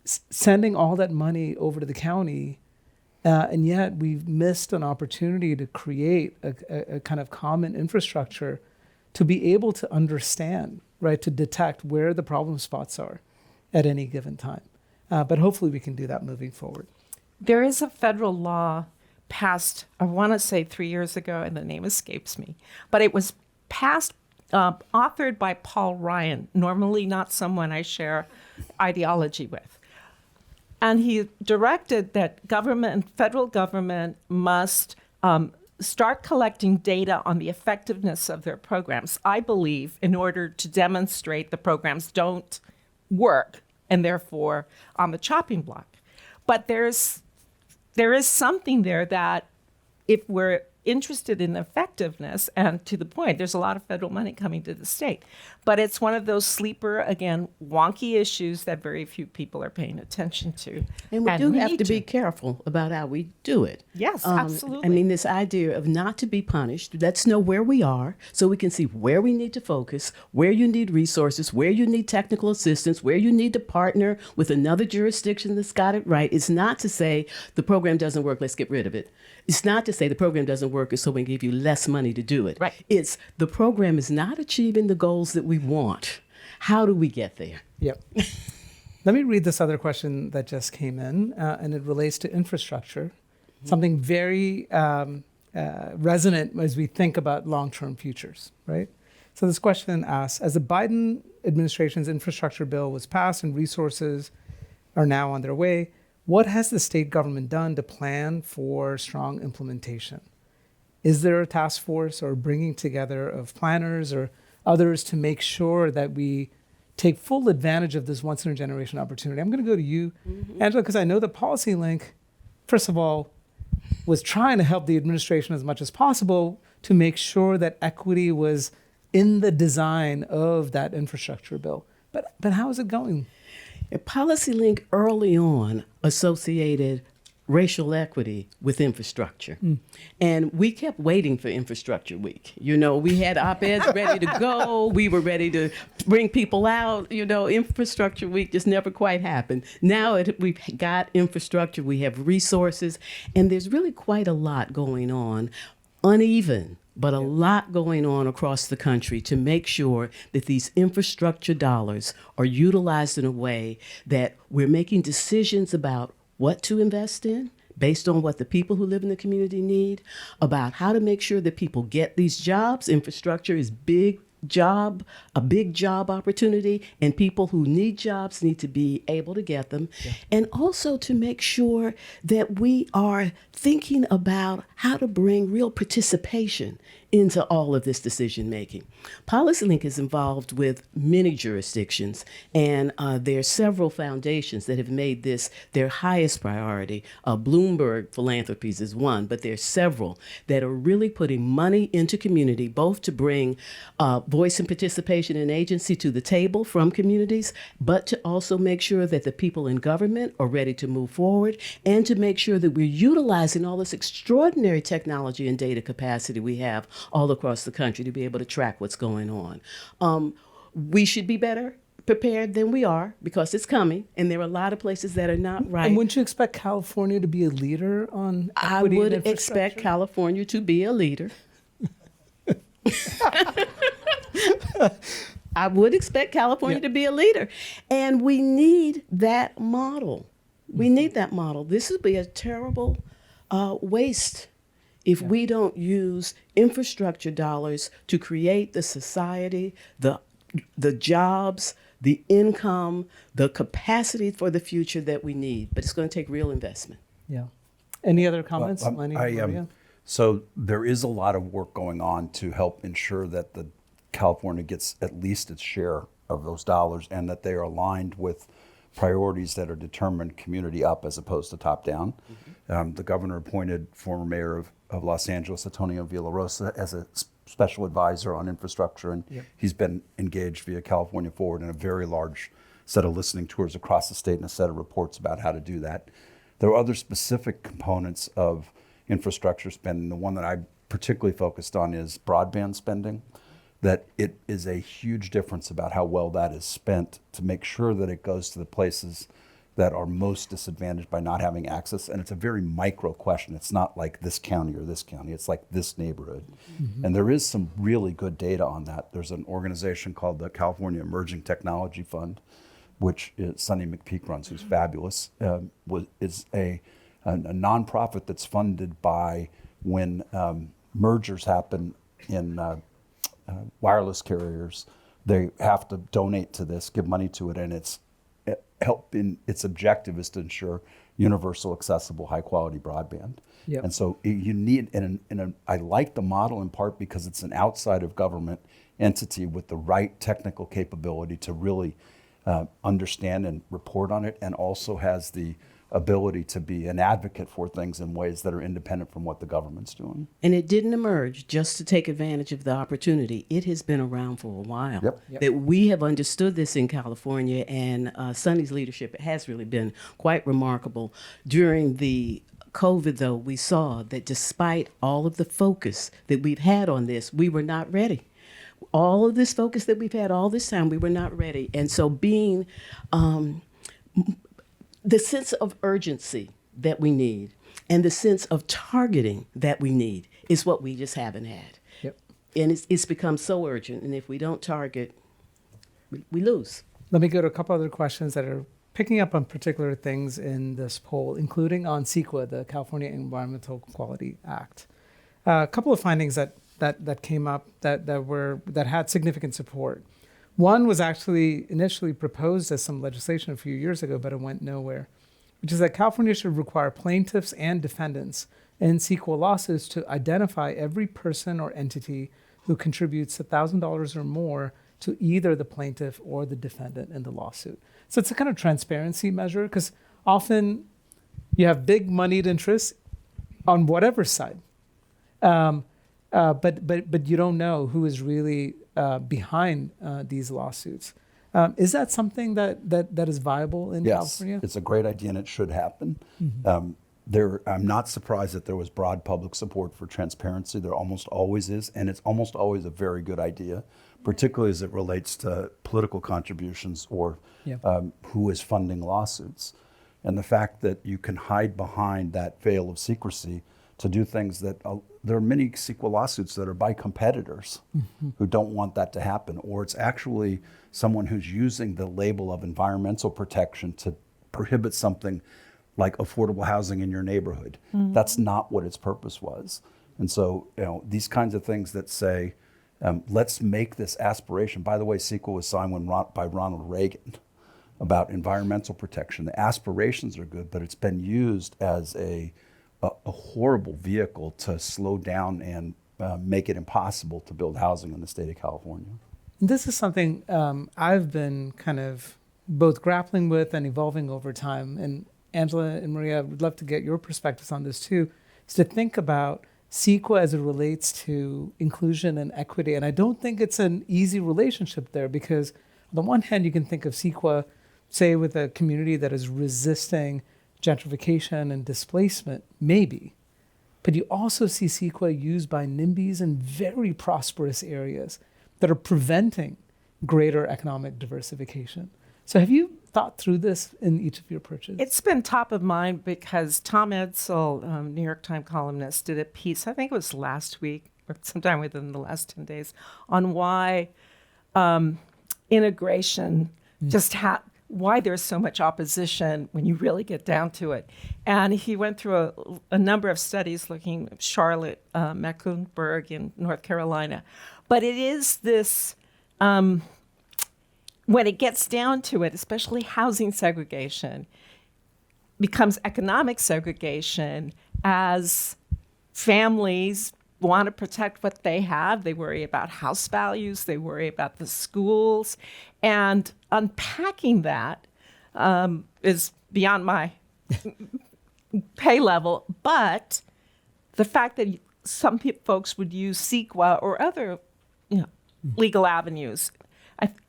sending all that money over to the county, and yet we've missed an opportunity to create a kind of common infrastructure to be able to understand, right, to detect where the problem spots are at any given time. But hopefully we can do that moving forward. There is a federal law passed, I want to say 3 years ago, and the name escapes me, but it was passed, authored by Paul Ryan, normally not someone I share ideology with. And he directed that federal government must start collecting data on the effectiveness of their programs, I believe, in order to demonstrate the programs don't work and therefore on the chopping block. But there is something there that if we're interested in effectiveness, and to the point, there's a lot of federal money coming to the state, but it's one of those sleeper, again, wonky issues that very few people are paying attention to. And we do have need to be careful about how we do it. Yes, absolutely. I mean, this idea of not to be punished, let's know where we are so we can see where we need to focus, where you need resources, where you need technical assistance, where you need to partner with another jurisdiction that's got it right. It's not to say the program doesn't work, let's get rid of it. It's not to say the program doesn't work so we can give you less money to do it. Right. It's the program is not achieving the goals that we want. How do we get there? Yep. Let me read this other question that just came in, and it relates to infrastructure, something very resonant as we think about long-term futures, right? So this question asks, as the Biden administration's infrastructure bill was passed and resources are now on their way, what has the state government done to plan for strong implementation? Is there a task force or bringing together of planners or others to make sure that we take full advantage of this once-in-a-generation opportunity? I'm going to go to you, Angela, because I know that PolicyLink, first of all, was trying to help the administration as much as possible to make sure that equity was in the design of that infrastructure bill. But how is it going? PolicyLink early on associated racial equity with infrastructure. And we kept waiting for Infrastructure Week. You know, we had op-eds ready to go. We were ready to bring people out. You know, Infrastructure Week just never quite happened. Now we've got infrastructure, we have resources, and there's really quite a lot going on, uneven, but a lot going on across the country to make sure that these infrastructure dollars are utilized in a way that we're making decisions about what to invest in based on what the people who live in the community need, about how to make sure that people get these jobs. Infrastructure is a big job opportunity, and people who need jobs need to be able to get them. And also to make sure that we are thinking about how to bring real participation into all of this decision making. PolicyLink is involved with many jurisdictions, and there are several foundations that have made this their highest priority. Bloomberg Philanthropies is one, but there's several that are really putting money into community, both to bring voice and participation and agency to the table from communities, but to also make sure that the people in government are ready to move forward, and to make sure that we're utilizing all this extraordinary technology and data capacity we have all across the country to be able to track what's going on. We should be better prepared than we are because it's coming, and there are a lot of places that are not right. And wouldn't you expect California to be a leader on I equity would and expect California to be a leader. I would expect California to be a leader. And we need that model. We need that model. This would be a terrible waste if we don't use infrastructure dollars to create the society, the jobs, the income, the capacity for the future that we need. But it's going to take real investment. Yeah. Any other comments, Well, Lenny or Maria? So there is a lot of work going on to help ensure that the California gets at least its share of those dollars, and that they are aligned with priorities that are determined community up as opposed to top down. The governor appointed former mayor of Los Angeles, Antonio Villarosa, as a special advisor on infrastructure, and he's been engaged via California Forward in a very large set of listening tours across the state and a set of reports about how to do that. There are other specific components of infrastructure spending. The one that I particularly focused on is broadband spending, that it is a huge difference about how well that is spent to make sure that it goes to the places that are most disadvantaged by not having access. And it's a very micro question. It's not like this county or this county, it's like this neighborhood. And there is some really good data on that. There's an organization called the California Emerging Technology Fund, which is Sonny McPeak runs, who's fabulous, is a nonprofit that's funded by when mergers happen in wireless carriers. They have to donate to this, give money to it, and its objective is to ensure universal, accessible, high quality broadband. Yep. And so you need, I like the model in part because it's an outside of government entity with the right technical capability to really understand and report on it, and also has the ability to be an advocate for things in ways that are independent from what the government's doing. And it didn't emerge just to take advantage of the opportunity. It has been around for a while. Yep. That we have understood this in California, and Sonny's leadership has really been quite remarkable. During the COVID, though, we saw that despite all of the focus that we've had on this, we were not ready. All of this focus that we've had all this time, we were not ready. And so being the sense of urgency that we need and the sense of targeting that we need is what we just haven't had. Yep. And it's become so urgent. And if we don't target, we lose. Let me go to a couple other questions that are picking up on particular things in this poll, including on CEQA, the California Environmental Quality Act. A couple of findings that came up that had significant support. One was actually initially proposed as some legislation a few years ago, but it went nowhere, which is that California should require plaintiffs and defendants in CEQA lawsuits to identify every person or entity who contributes $1,000 or more to either the plaintiff or the defendant in the lawsuit. So it's a kind of transparency measure, because often you have big moneyed interests on whatever side, but you don't know who is really behind these lawsuits. Is that something that is viable in California? Yes, it's a great idea and it should happen. I'm not surprised that there was broad public support for transparency. There almost always is, and it's almost always a very good idea, particularly as it relates to political contributions or who is funding lawsuits. And the fact that you can hide behind that veil of secrecy to do things that there are many CEQA lawsuits that are by competitors who don't want that to happen, or it's actually someone who's using the label of environmental protection to prohibit something like affordable housing in your neighborhood. That's not what its purpose was. And so, these kinds of things that say, let's make this aspiration. By the way, CEQA was signed by Ronald Reagan about environmental protection. The aspirations are good, but it's been used as a horrible vehicle to slow down and make it impossible to build housing in the state of California. This is something I've been kind of both grappling with and evolving over time. And Angela and Maria, I would love to get your perspectives on this too, is to think about CEQA as it relates to inclusion and equity. And I don't think it's an easy relationship there, because on the one hand, you can think of CEQA, say, with a community that is resisting gentrification and displacement, maybe. But you also see CEQA used by NIMBYs in very prosperous areas that are preventing greater economic diversification. So have you thought through this in each of your approaches? It's been top of mind because Tom Edsall, New York Times columnist, did a piece, I think it was last week or sometime within the last 10 days, on why integration why there's so much opposition when you really get down to it. And he went through a number of studies looking at Charlotte, Mecklenburg in North Carolina. But it is this, when it gets down to it, especially housing segregation, becomes economic segregation as families want to protect what they have. They worry about house values, they worry about the schools, and unpacking that is beyond my pay level. But the fact that some folks would use CEQA or other legal avenues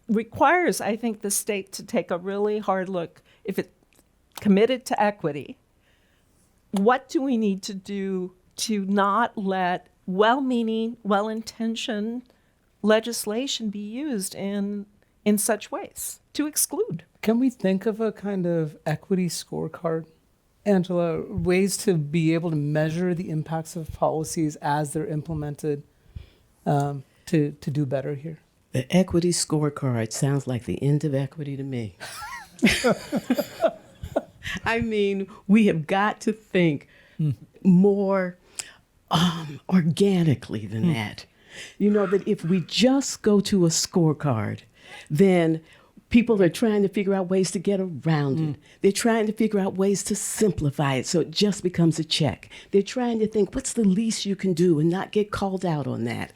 requires, I think, the state to take a really hard look. If it's committed to equity, what do we need to do to not let well-meaning, well-intentioned legislation be used in such ways to exclude? Can we think of a kind of equity scorecard, Angela? Ways to be able to measure the impacts of policies as they're implemented to do better here? The equity scorecard sounds like the end of equity to me. I mean, we have got to think more organically than that. You know, that if we just go to a scorecard, then people are trying to figure out ways to get around it. They're trying to figure out ways to simplify it so it just becomes a check. They're trying to think, what's the least you can do and not get called out on that?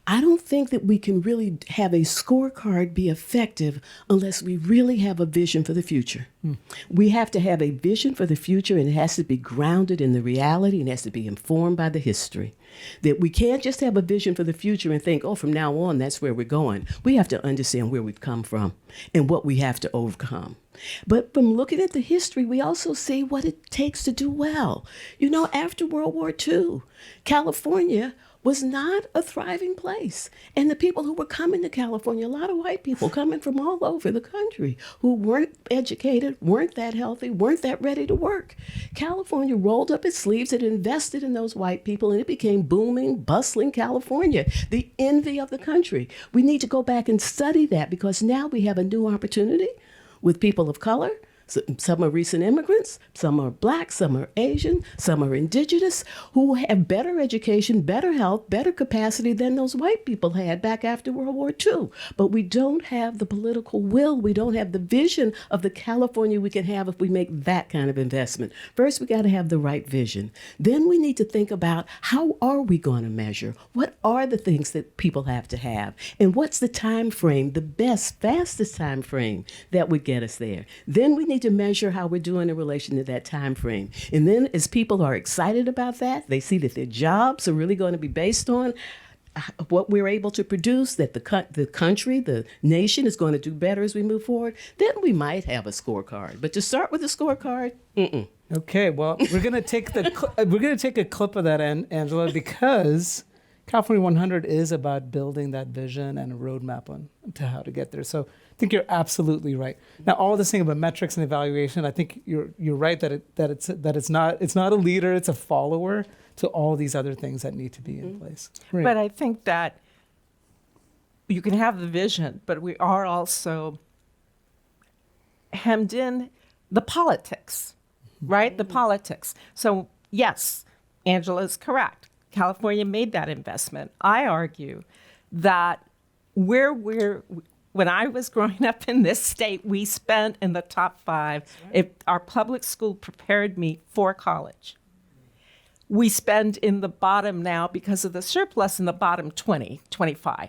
I don't think that we can really have a scorecard be effective unless we really have a vision for the future. We have to have a vision for the future, and it has to be grounded in the reality, and it has to be informed by the history. That we can't just have a vision for the future and think, oh, from now on, that's where we're going. We have to understand where we've come from and what we have to overcome. But from looking at the history, we also see what it takes to do well. You know, after World War II, California was not a thriving place. And the people who were coming to California, a lot of white people coming from all over the country who weren't educated, weren't that healthy, weren't that ready to work. California rolled up its sleeves and invested in those white people, and it became booming, bustling California, the envy of the country. We need to go back and study that, because now we have a new opportunity with people of color. Some are recent immigrants, some are Black, some are Asian, some are indigenous, who have better education, better health, better capacity than those white people had back after World War II. But we don't have the political will, we don't have the vision of the California we can have if we make that kind of investment. First, we got to have the right vision. Then we need to think about, how are we going to measure? What are the things that people have to have? And what's the time frame, the best, fastest time frame that would get us there? Then we need to measure how we're doing in relation to that time frame. And then as people are excited about that, they see that their jobs are really going to be based on what we're able to produce, that the country, the nation is going to do better as we move forward, then we might have a scorecard. But to start with a scorecard, Okay, well, we're gonna take a clip of that, Angela, because California 100 is about building that vision and a roadmap to how to get there. So I think you're absolutely right. Now, all this thing about metrics and evaluation, I think you're right that it's not a leader, it's a follower to all these other things that need to be in place. Right. But I think that you can have the vision, but we are also hemmed in the politics, right? The politics. So yes, Angela is correct. California made that investment. I argue that when I was growing up in this state, we spent in the top 5. If our public school prepared me for college. We spend in the bottom now because of the surplus in the bottom 20, 25.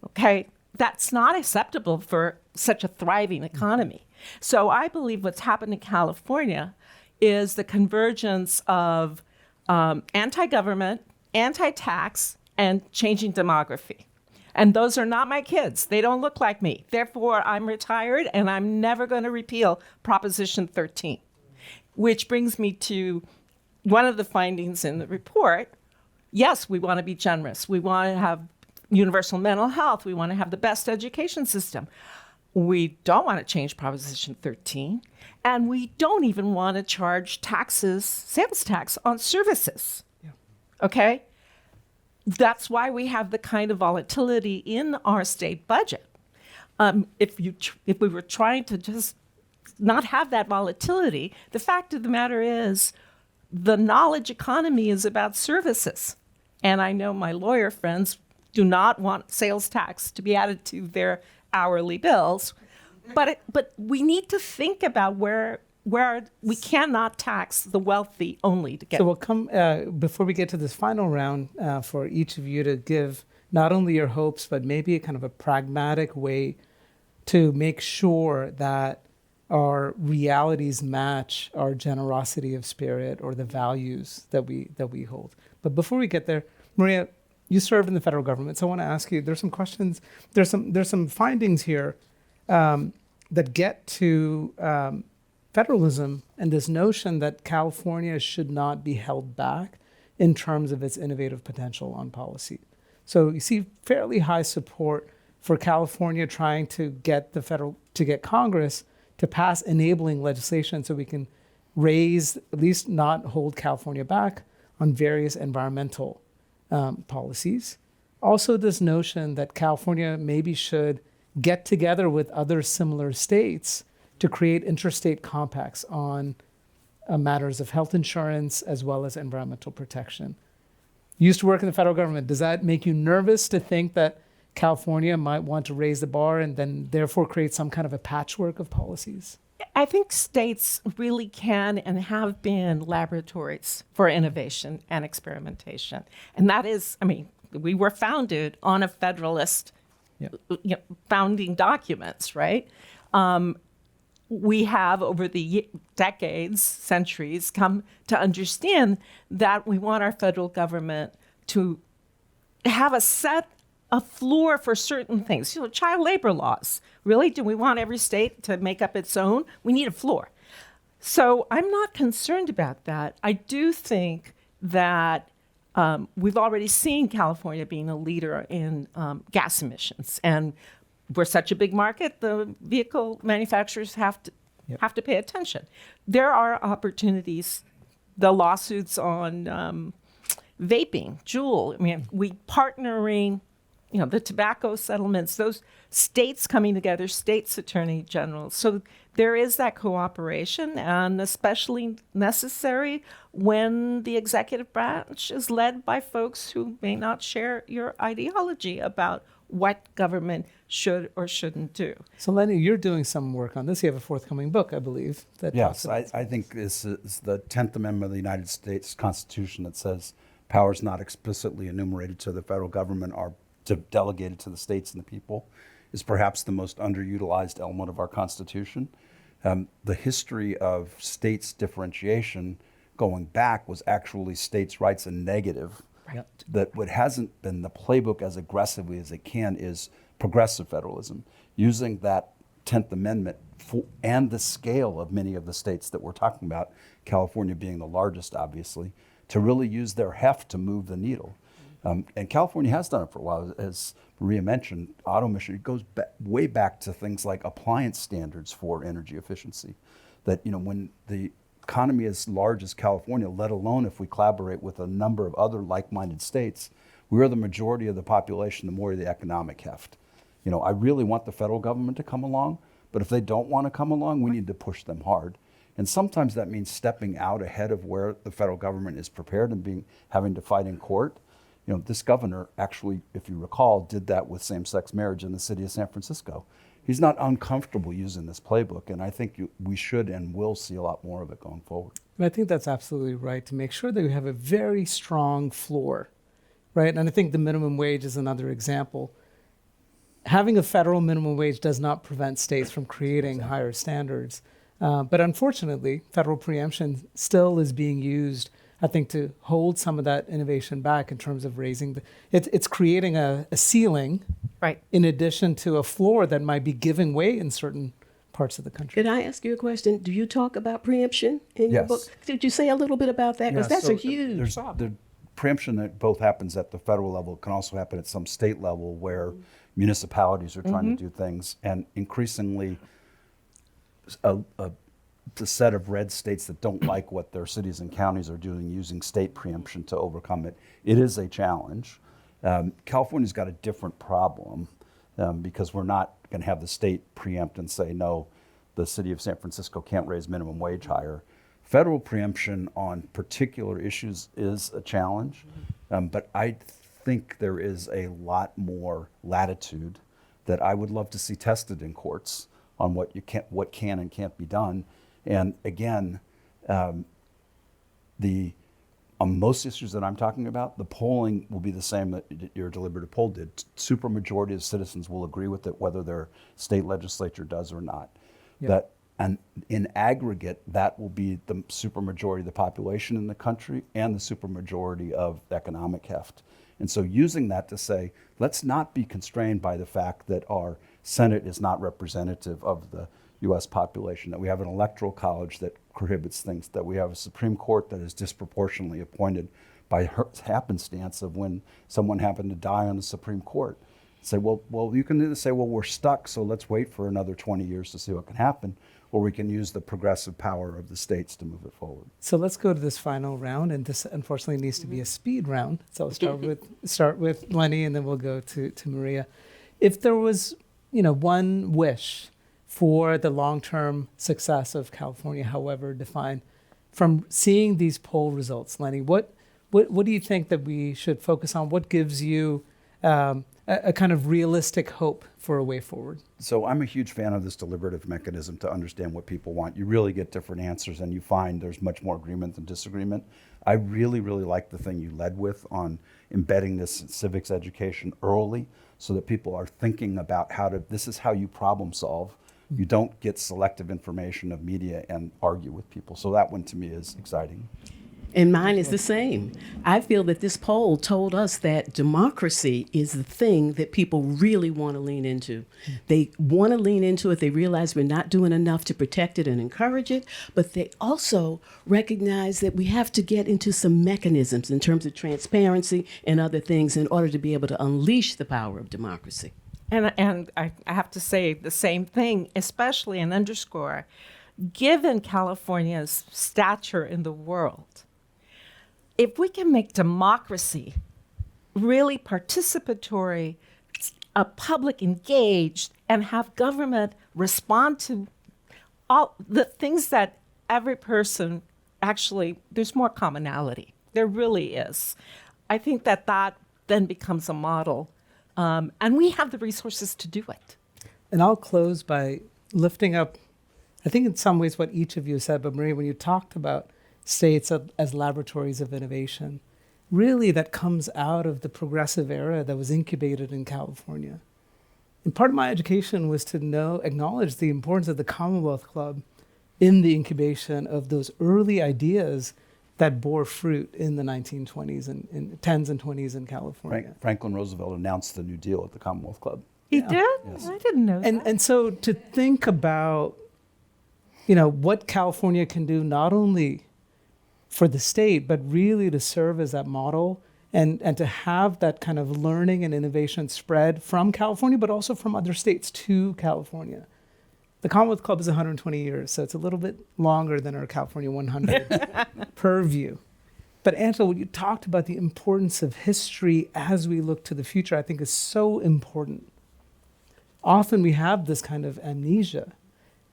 Okay? That's not acceptable for such a thriving economy. So I believe what's happened in California is the convergence of anti-government, anti-tax, and changing demography. And those are not my kids. They don't look like me. Therefore, I'm retired, and I'm never going to repeal Proposition 13. Which brings me to one of the findings in the report. Yes, we want to be generous. We want to have universal mental health. We want to have the best education system. We don't want to change Proposition 13. And we don't even want to charge taxes, sales tax on services. Yeah. Okay? That's why we have the kind of volatility in our state budget. If we were trying to just not have that volatility, the fact of the matter is the knowledge economy is about services. And I know my lawyer friends do not want sales tax to be added to their hourly bills. But we need to think about where where we cannot tax the wealthy only to get. So we'll come, before we get to this final round, for each of you to give not only your hopes, but maybe a kind of a pragmatic way to make sure that our realities match our generosity of spirit or the values that we hold. But before we get there, Maria, you serve in the federal government, so I want to ask you, there's some questions, there's some findings here that get to federalism and this notion that California should not be held back in terms of its innovative potential on policy. So you see fairly high support for California trying to get Congress to pass enabling legislation so we can raise, at least not hold California back on various environmental policies. Also, this notion that California maybe should get together with other similar states to create interstate compacts on matters of health insurance as well as environmental protection. You used to work in the federal government. Does that make you nervous to think that California might want to raise the bar and then therefore create some kind of a patchwork of policies? I think states really can and have been laboratories for innovation and experimentation. And that is, I mean, we were founded on a federalist founding documents, right? We have, over the decades, centuries, come to understand that we want our federal government to have a floor for certain things. You know, child labor laws. Really, do we want every state to make up its own? We need a floor. So I'm not concerned about that. I do think that we've already seen California being a leader in gas emissions, and we're such a big market, the vehicle manufacturers have to pay attention. There are opportunities, the lawsuits on vaping, Juul. I mean, we partnering, the tobacco settlements, those states coming together, states attorney generals. So there is that cooperation, and especially necessary when the executive branch is led by folks who may not share your ideology about what government should or shouldn't do. So Lenny, you're doing some work on this. You have a forthcoming book, I believe. Yes, I think this is the 10th Amendment of the United States Constitution that says powers not explicitly enumerated to the federal government are delegated to the states and the people, is perhaps the most underutilized element of our Constitution. The history of states' differentiation going back was actually states' rights and negative. Right. That what hasn't been the playbook as aggressively as it can is progressive federalism, using that 10th Amendment and the scale of many of the states that we're talking about, California being the largest, obviously, to really use their heft to move the needle. And California has done it for a while. As Maria mentioned, auto emission, it goes way back to things like appliance standards for energy efficiency. That, when the economy as large as California, let alone if we collaborate with a number of other like-minded states, we are the majority of the population, the more the economic heft. I really want the federal government to come along, but if they don't want to come along, we need to push them hard. And sometimes that means stepping out ahead of where the federal government is prepared and having to fight in court. This governor actually, if you recall, did that with same-sex marriage in the city of San Francisco. He's not uncomfortable using this playbook, and I think we should and will see a lot more of it going forward. And I think that's absolutely right, to make sure that we have a very strong floor, right? And I think the minimum wage is another example. Having a federal minimum wage does not prevent states from creating higher standards. But unfortunately, federal preemption still is being used, I think, to hold some of that innovation back in terms of raising it's creating a ceiling, Right. in addition to a floor that might be giving way in certain parts of the country. Could I ask you a question? Do you talk about preemption in your Yes. book? Could you say a little bit about that? Because that's so a huge there's problem. the preemption that both happens at the federal level, can also happen at some state level where municipalities are trying to do things, and increasingly the set of red states that don't like what their cities and counties are doing, using state preemption to overcome it. It is a challenge. California's got a different problem because we're not going to have the state preempt and say, no, the city of San Francisco can't raise minimum wage higher. Federal preemption on particular issues is a challenge, but I think there is a lot more latitude that I would love to see tested in courts on what can and can't be done. And again, on most issues that I'm talking about, the polling will be the same that your deliberative poll did. Supermajority of citizens will agree with it, whether their state legislature does or not. Yep. And in aggregate, that will be the supermajority of the population in the country and the supermajority of economic heft. And so using that to say, let's not be constrained by the fact that our Senate is not representative of the U.S. population, that we have an electoral college that prohibits things, that we have a Supreme Court that is disproportionately appointed by happenstance of when someone happened to die on the Supreme Court. Say, well, you can either say, well, we're stuck, so let's wait for another 20 years to see what can happen, or we can use the progressive power of the states to move it forward. So let's go to this final round, and this unfortunately needs to be a speed round. So I'll start with Lenny, and then we'll go to Maria. If there was, one wish for the long-term success of California, however defined, from seeing these poll results, Lenny, what do you think that we should focus on? What gives you a kind of realistic hope for a way forward? So I'm a huge fan of this deliberative mechanism to understand what people want. You really get different answers, and you find there's much more agreement than disagreement. I really, really like the thing you led with on embedding this in civics education early so that people are thinking about this is how you problem solve. You don't get selective information of media and argue with people. So that one to me is exciting. And mine is the same. I feel that this poll told us that democracy is the thing that people really want to lean into. They want to lean into it. They realize we're not doing enough to protect it and encourage it, but they also recognize that we have to get into some mechanisms in terms of transparency and other things in order to be able to unleash the power of democracy. And I have to say the same thing, especially and underscore, given California's stature in the world, if we can make democracy really participatory, public engaged, and have government respond to all the things that every person actually, there's more commonality. There really is. I think that then becomes a model. And we have the resources to do it. And I'll close by lifting up, I think in some ways what each of you said, but Maria, when you talked about states as laboratories of innovation, really that comes out of the progressive era that was incubated in California. And part of my education was to acknowledge the importance of the Commonwealth Club in the incubation of those early ideas that bore fruit in the 1920s and 10s and 20s in California. Franklin Roosevelt announced the New Deal at the Commonwealth Club. He did? Yes. I didn't know that. And so to think about, what California can do not only for the state, but really to serve as that model and to have that kind of learning and innovation spread from California, but also from other states to California. The Commonwealth Club is 120 years, so it's a little bit longer than our California 100 purview. But Angela, when you talked about the importance of history as we look to the future, I think is so important. Often we have this kind of amnesia.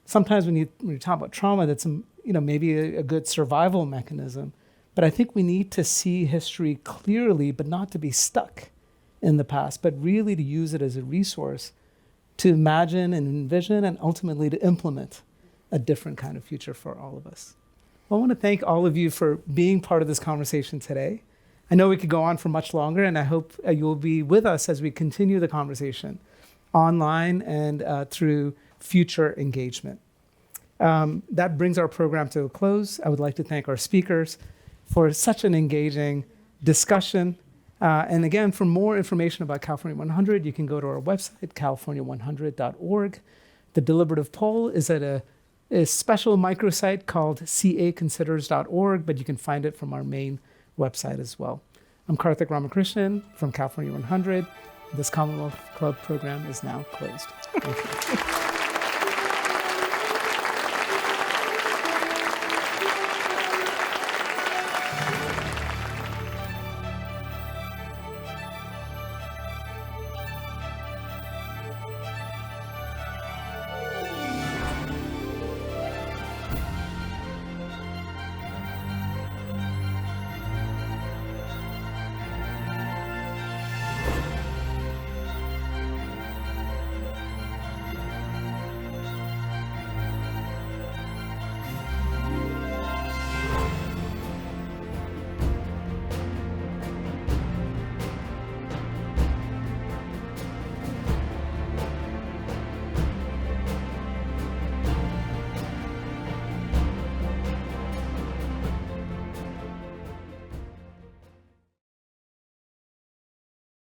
Sometimes when you talk about trauma, that's maybe a good survival mechanism. But I think we need to see history clearly, but not to be stuck in the past, but really to use it as a resource to imagine and envision and ultimately to implement a different kind of future for all of us. Well, I want to thank all of you for being part of this conversation today. I know we could go on for much longer, and I hope you will be with us as we continue the conversation online and through future engagement. That brings our program to a close. I would like to thank our speakers for such an engaging discussion. And again, for more information about California 100, you can go to our website, california100.org. The deliberative poll is at a special microsite called caconsiders.org, but you can find it from our main website as well. I'm Karthik Ramakrishnan from California 100. This Commonwealth Club program is now closed. Thank you.